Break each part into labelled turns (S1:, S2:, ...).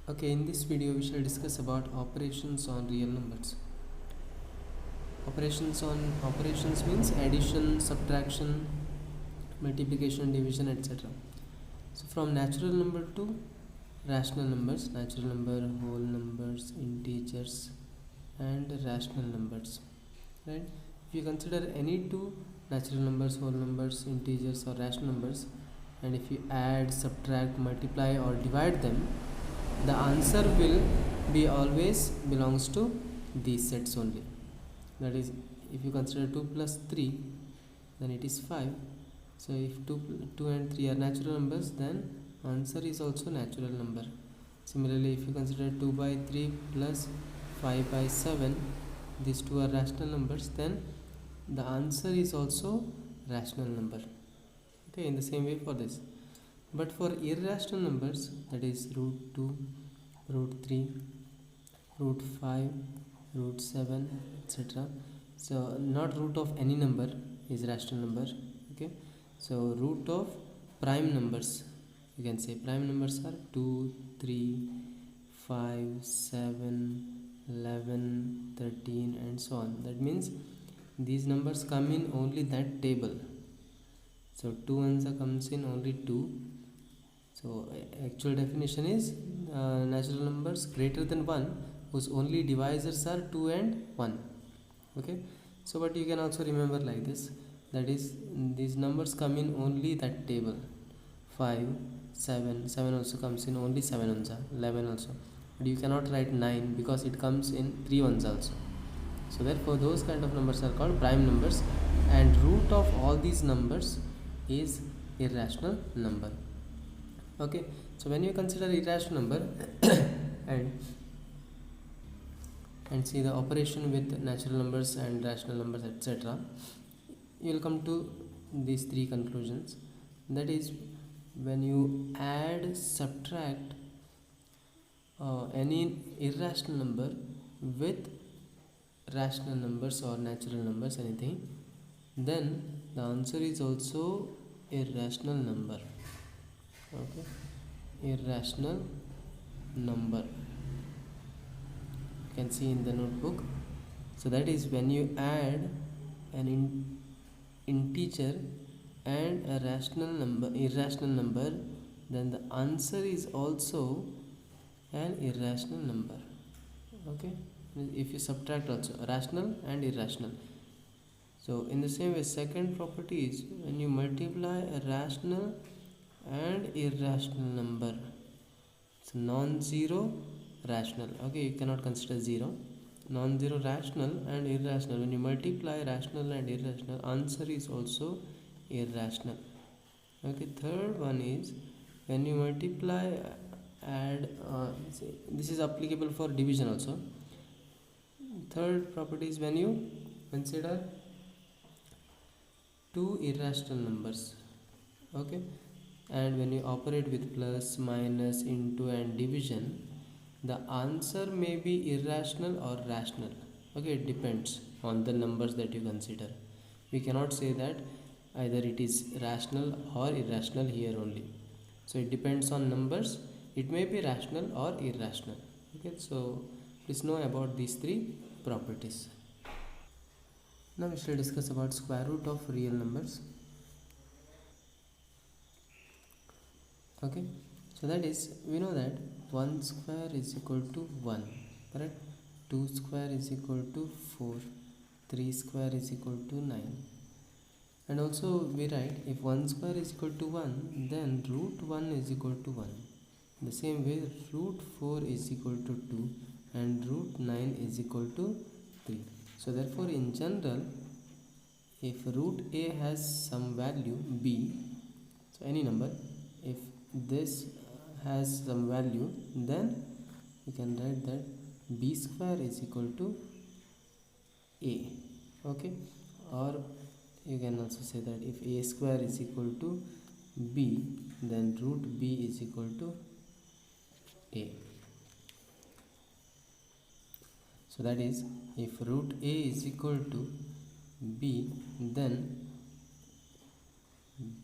S1: Okay, in this video we shall discuss about operations on real numbers. Operations means addition, subtraction, multiplication, division, etc. So from natural number to rational numbers, natural number, whole numbers, integers, and rational numbers. Right? If you consider any two natural numbers, whole numbers, integers, or rational numbers, and if you add, subtract, multiply, or divide them, the answer will be always belongs to these sets only. That is, if you consider 2 plus 3, then it is 5. So if 2 and 3 are natural numbers, then answer is also natural number. Similarly, if you consider 2 by 3 plus 5 by 7, these two are rational numbers, then the answer is also rational number. Okay, in the same way for this. But for irrational numbers, that is root 2, root 3, root 5, root 7, etc. So not root of any number is rational number. Okay, so root of prime numbers, you can say prime numbers are 2, 3, 5, 7, 11, 13, and so on. That means these numbers come in only that table. So 2 ones comes in only 2. So actual definition is natural numbers greater than 1 whose only divisors are 2 and 1. Okay, so but you can also remember like this, that is these numbers come in only that table. 5, 7 also comes in only 7 ones, 11 also, but you cannot write 9 because it comes in 3 ones also. So therefore those kind of numbers are called prime numbers, and root of all these numbers is irrational number. Okay, so when you consider irrational number and see the operation with natural numbers and rational numbers, etc., you will come to these three conclusions. That is, when you add, subtract any irrational number with rational numbers or natural numbers, anything, then the answer is also irrational number. Okay, irrational number, you can see in the notebook. So that is when you add an integer and a irrational number, then the answer is also an irrational number. Okay, if you subtract also rational and irrational. So in the same way, second property is when you multiply a rational and irrational number, it's non-zero rational. Okay, you cannot consider zero. Non-zero rational and irrational, when you multiply rational and irrational, answer is also irrational. Okay, third one is when you multiply, add, this is applicable for division also. Third property is when you consider two irrational numbers. Okay, and when you operate with plus, minus, into, and division, the answer may be irrational or rational. Okay, it depends on the numbers that you consider. We cannot say that either it is rational or irrational here only. So it depends on numbers. It may be rational or irrational. Okay, so please know about these three properties. Now we shall discuss about square root of real numbers. Okay, so that is, we know that 1 square is equal to 1, correct? 2 square is equal to 4, 3 square is equal to 9, and also we write if 1 square is equal to 1, then root 1 is equal to 1. In the same way, root 4 is equal to 2 and root 9 is equal to 3. So therefore in general, if root a has some value b, so any number, if this has some value, then we can write that b square is equal to a. Okay, or you can also say that if a square is equal to b, then root b is equal to a. So that is, if root a is equal to b, then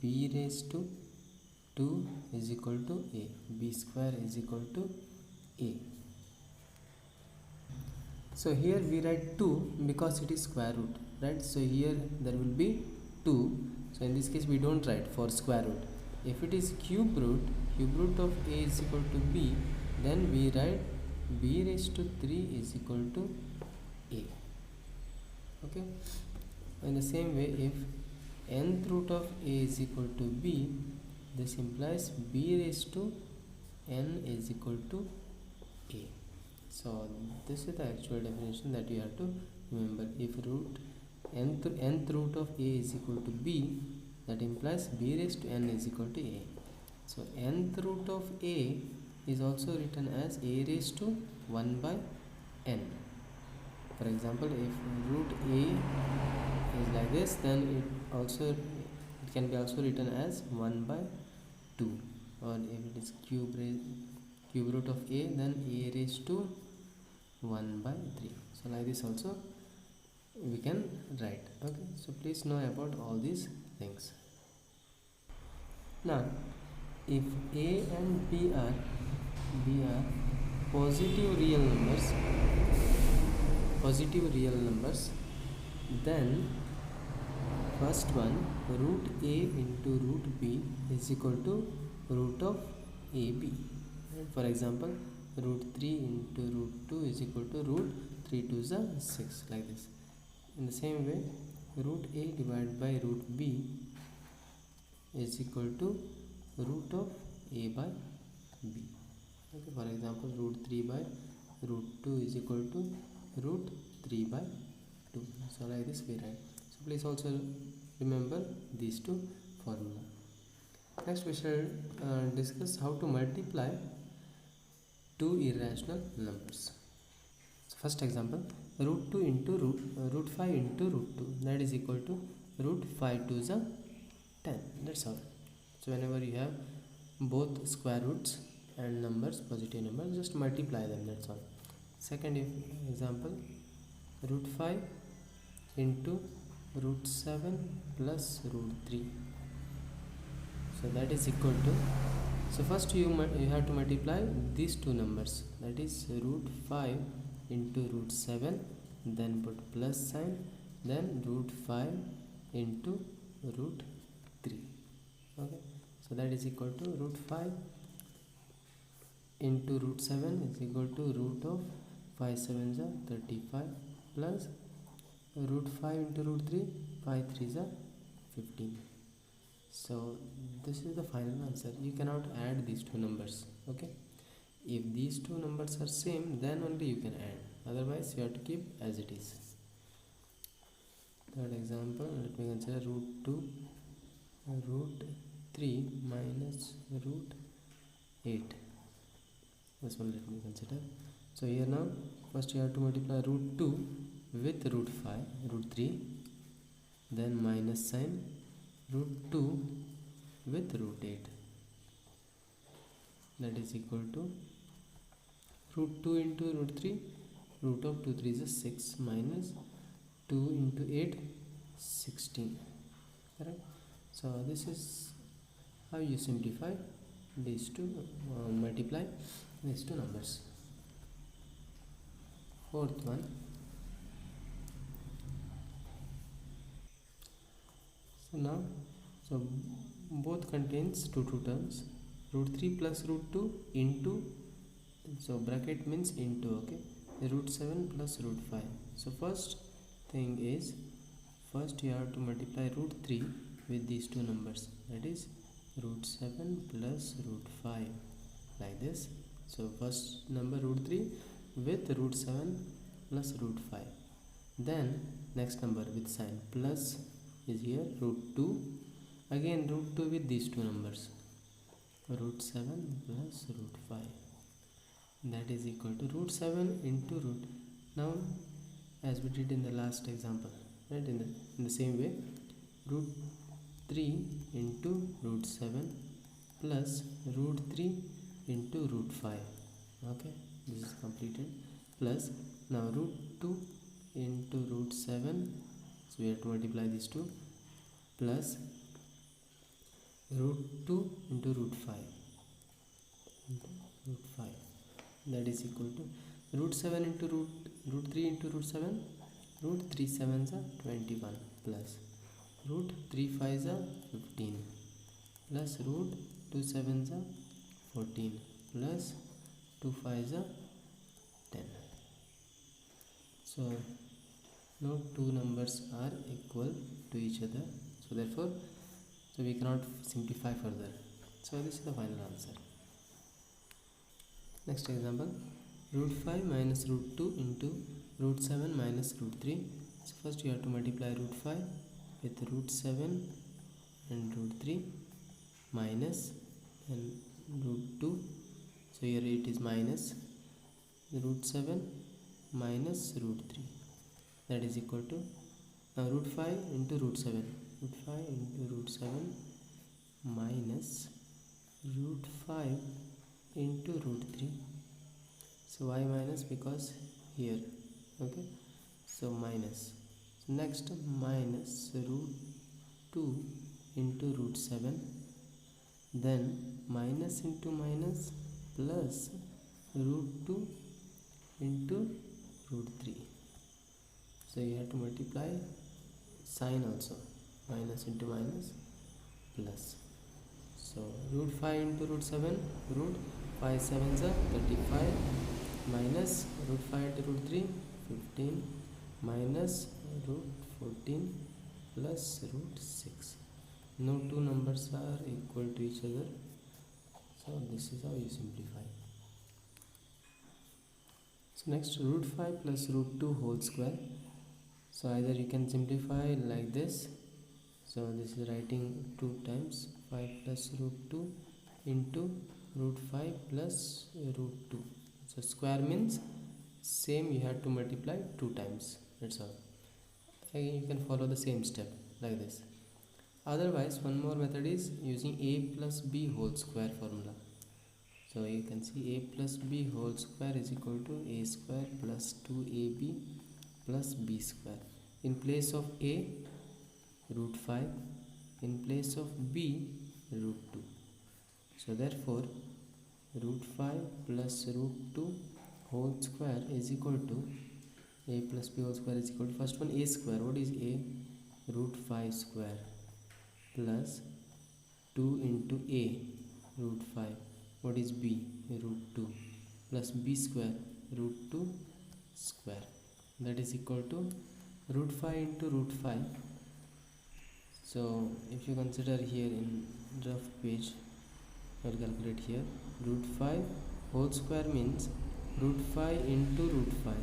S1: b raised to 2 is equal to a. B square is equal to a. So here we write 2 because it is square root, right? So here there will be 2. So in this case we don't write for square root. If it is cube root of a is equal to b, then we write b raised to 3 is equal to a. Okay. In the same way, if nth root of a is equal to b, this implies b raised to n is equal to a. So this is the actual definition that you have to remember. If nth root of a is equal to b, that implies b raised to n is equal to a. So nth root of a is also written as a raised to 1 by n. For example, if root a is like this, then it can be also written as 1 by 2. Or if it is cube root of a, then a raised to 1 by 3. So like this also we can write. Okay, so please know about all these things. Now if a and b are positive real numbers, then first one, root a into root b is equal to root of ab. For example, root 3 into root 2 is equal to root 3 to the 6, like this. In the same way, root a divided by root b is equal to root of a by b. Okay, for example, root 3 by root 2 is equal to root 3 by 2. So like this we write. So please also remember these two formula. Next we shall discuss how to multiply two irrational numbers. So first example, root 2 into root 5 into root 2, that is equal to root 5 to the 10. That's all. So whenever you have both square roots and numbers, positive numbers, just multiply them, that's all. Second example, root 5 into root 7 plus root 3. So that is equal to, so first you have to multiply these two numbers, that is root 5 into root 7, then put plus sign, then root 5 into root 3. Okay, so that is equal to root 5 into root 7 is equal to root of 5 7s are 35 plus root 5 into root 3, 5 3s are 15. So this is the final answer. You cannot add these two numbers. Okay, if these two numbers are same, then only you can add, otherwise you have to keep as it is. Third example, let me consider root 2 root 3 minus root 8. This one let me consider. So here now first you have to multiply root 2 with root 5 root 3, then minus sign, root 2 with root 8, that is equal to root 2 into root 3, root of 2 3 is 6 minus 2 into 8 16. Correct. So this is how you simplify these two, multiply these two numbers. Fourth one, so both contains two terms, root 3 plus root 2 into, so bracket means into, okay, root 7 plus root 5. So first thing is, first you have to multiply root 3 with these two numbers, that is root 7 plus root 5, like this. So first number root 3 with root 7 plus root 5, then next number with sign plus is here, root 2, again root 2 with these two numbers, root 7 plus root 5, that is equal to root 7 into root. Now as we did in the last example, right, in the same way, root 3 into root 7 plus root 3 into root 5. Okay, this is completed. Plus now root 2 into root 7, so we have to multiply these two, plus root 2 into root 5 into root 5. that is equal to root 7 into root 3 into root 7, root 3 sevens are 21 plus root 3 fives are 15 plus root 2 sevens are 14 plus 2 fives are 10. So no two numbers are equal to each other, so therefore we cannot simplify further. So this is the final answer. Next example, root 5 minus root 2 into root 7 minus root 3. So first you have to multiply root 5 with root 7 and root 3 minus and root 2. So here it is minus root 7 minus root 3, that is equal to root 5 into root 7, root 5 into root 7 minus root 5 into root 3. So why minus? Because here, okay, so minus. So next minus root 2 into root 7, then minus into minus plus root 2 into root 3. So you have to multiply sign also, minus into minus plus. So root 5 into root 7, root 5 sevens are 35 minus root 5 into root 3, 15 minus root 14 plus root 6. No two numbers are equal to each other, so this is how you simplify. So next, root 5 plus root 2 whole square. So either you can simplify like this. So this is writing 2 times 5 plus root 2 into root 5 plus root 2. So square means same, you have to multiply 2 times, that's all. Again you can follow the same step like this. Otherwise one more method is using a plus b whole square formula. So you can see a plus b whole square is equal to a square plus 2ab plus b square. In place of a, root 5, in place of b, root 2. So therefore root 5 plus root 2 whole square is equal to a plus b whole square is equal to, first one a square. What is a? Root 5 square plus 2 into a, root 5. What is b? Root 2 plus b square, root 2 square, that is equal to root 5 into root 5. So if you consider here in rough page, I will calculate here. Root 5 whole square means root 5 into root 5,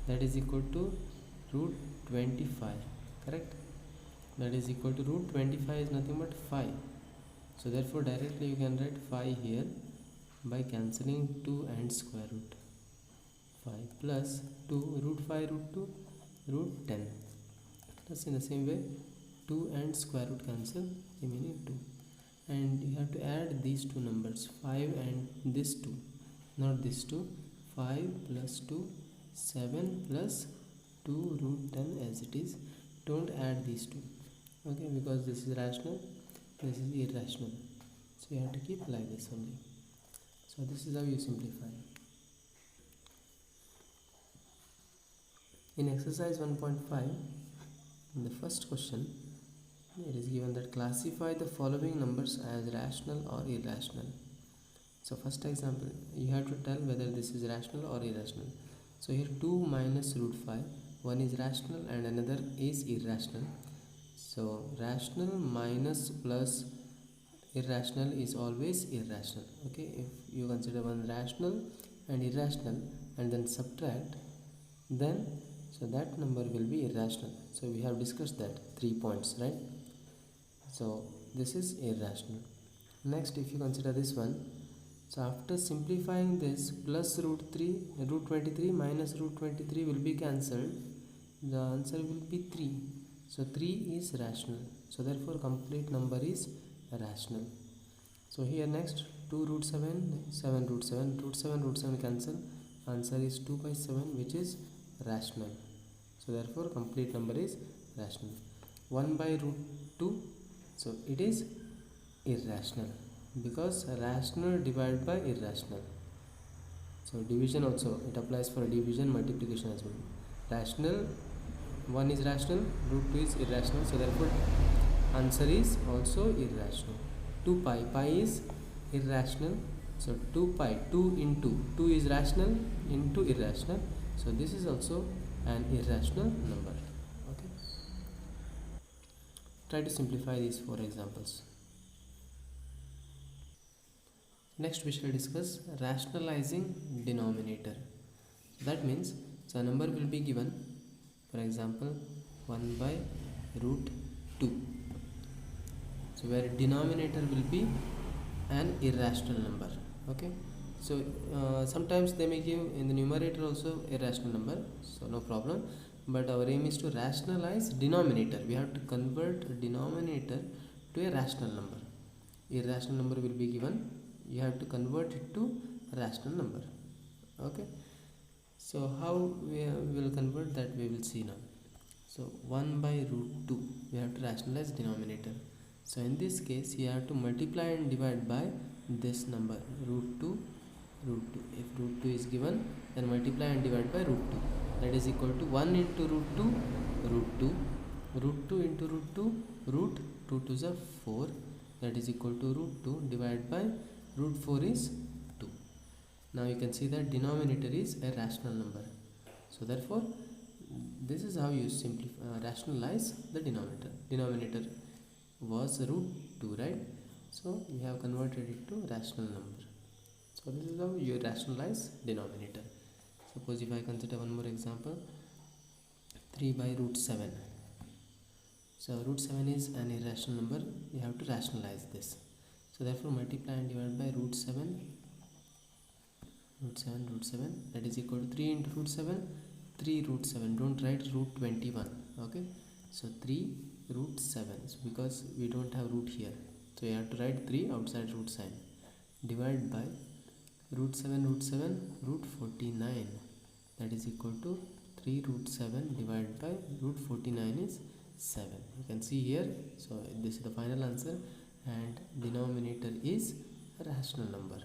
S1: that is equal to root 25, correct? That is equal to root 25 is nothing but 5. So therefore directly you can write 5 here by cancelling 2 and square root. 5 plus 2, root 5 root 2, root 10. Plus in the same way 2 and square root cancel, remaining 2. And you have to add these two numbers, 5 and this 2, not this 2. 5 plus 2, 7 plus 2 root 10 as it is. Don't add these two, okay, because this is rational, this is irrational. So you have to keep like this only. So this is how you simplify. In exercise 1.5, in the first question, it is given that classify the following numbers as rational or irrational. So first example, you have to tell whether this is rational or irrational. So here 2 minus root 5, one is rational and another is irrational. So rational minus plus irrational is always irrational, okay. If you consider one rational and irrational and then subtract, then so that number will be irrational. So we have discussed that 3 points, right? So this is irrational. Next, if you consider this one, so after simplifying this, plus root 23 minus root 23 will be cancelled. The answer will be 3. So 3 is rational. So therefore complete number is rational. So here next 2 root 7, 7 root 7, root 7 cancel. Answer is 2 by 7, which is rational. So therefore complete number is rational. 1 by root 2, so it is irrational, because rational divided by irrational. So So division also, it applies for division, multiplication as well. Rational, 1 is rational, root 2 is irrational, so therefore answer is also irrational. 2 pi is irrational, so 2 pi, 2 into 2 is rational into irrational, so this is also an irrational number. Okay, try to simplify these 4 examples. Next we shall discuss rationalizing denominator. That means, so a number will be given, for example 1 by root 2, so where denominator will be an irrational number. Okay, so sometimes they may give in the numerator also irrational number, so no problem, but our aim is to rationalize denominator. We have to convert denominator to a rational number. Irrational number will be given, you have to convert it to rational number. Okay, so how we will convert that we will see now. So 1 by root 2, we have to rationalize denominator. So in this case you have to multiply and divide by this number root 2. If root 2 is given, then multiply and divide by root 2, that is equal to 1 into root 2, root 2, root 2 into root 2, root 2 to the 4, that is equal to root 2 divided by root 4 is 2. Now you can see that denominator is a rational number, so therefore this is how you rationalize the denominator. Denominator was root 2, right? So we have converted it to rational number. So this is how you rationalize denominator. Suppose if I consider one more example, 3 by root 7. So root 7 is an irrational number, you have to rationalize this. So therefore multiply and divide by root 7, that is equal to 3 into root 7, 3 root 7, don't write root 21. Okay, so 3 root 7, so because we don't have root here, so you have to write 3 outside root sign, divide by root 7 root 49, that is equal to 3 root 7 divided by root 49 is 7. You can see here, so this is the final answer, and denominator is a rational number.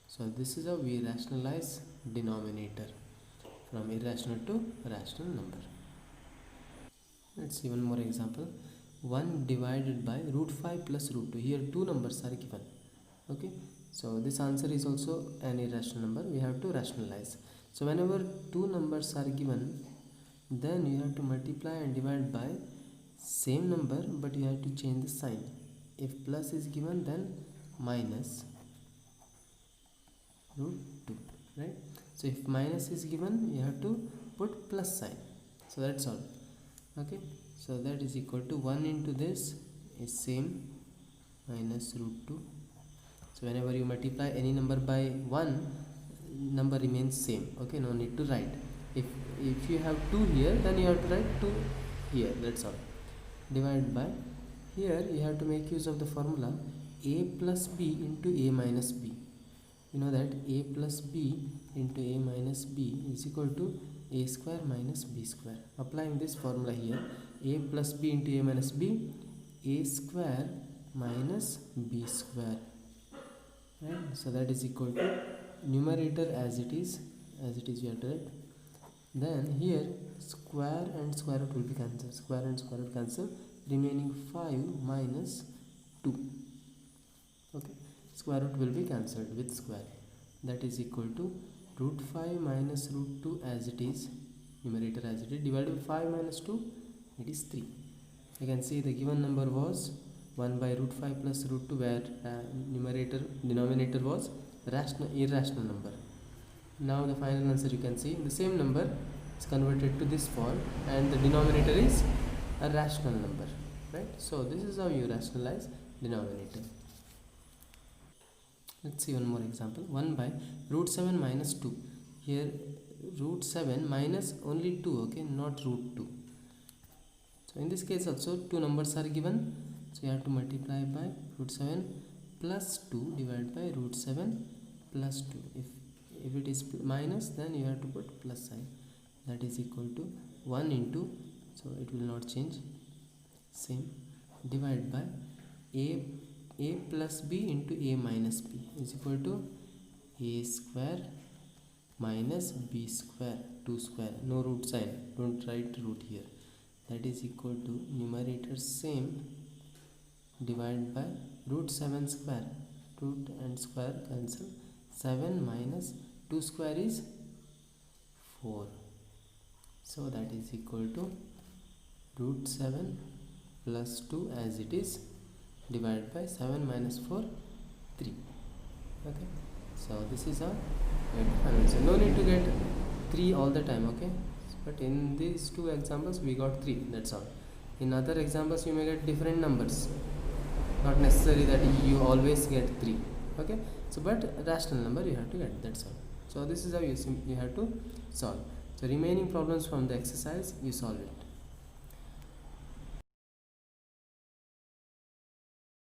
S1: So this is how we rationalize denominator from irrational to rational number. Let's see one more example. 1 divided by root 5 plus root 2. Here two numbers are given. Okay, so this answer is also an irrational number, we have to rationalize. So whenever two numbers are given, then you have to multiply and divide by same number, but you have to change the sign. If plus is given, then minus root 2, right? So if minus is given, you have to put plus sign. So that's all. Okay, so that is equal to 1 into this is same minus root 2. So whenever you multiply any number by 1, number remains same. Okay, no need to write. If you have 2 here, then you have to write 2 here, that's all. Divide by, here you have to make use of the formula a plus b into a minus b. You know that a plus b into a minus b is equal to a square minus b square. Applying this formula here, a plus b into a minus b, a square minus b square, right? So that is equal to numerator as it is you have to write. Then here square and square root will be cancelled, square and square root cancel, remaining 5 minus 2. Okay, square root will be cancelled with square, that is equal to root 5 minus root 2 as it is, numerator as it is, divided by 5 minus 2, it is 3. You can see the given number was 1 by root 5 plus root 2, where denominator was irrational number. Now the final answer, you can see the same number is converted to this form and the denominator is a rational number, right? So this is how you rationalize denominator. Let's see one more example. 1 by root 7 minus 2. Here root 7 minus only 2, okay, not root 2. So in this case also two numbers are given, so you have to multiply by root 7 plus 2 divided by root 7 plus 2. If it is minus, then you have to put plus sign, that is equal to 1 into, so it will not change, same, divide by a plus b into a minus b is equal to a square minus b square 2 square, no root sign, don't write root here, that is equal to numerator same divided by root 7 square, root and square cancel, 7 minus 2 square is 4, so that is equal to root 7 plus 2 as it is divided by 7 minus 4 3. Okay, so this is our answer. No need to get 3 all the time, okay, but in these two examples we got 3, that's all. In other examples you may get different numbers, not necessary that you always get 3, okay, so but rational number you have to get, that's all. So this is how you have to solve. So remaining problems from the exercise you solve it.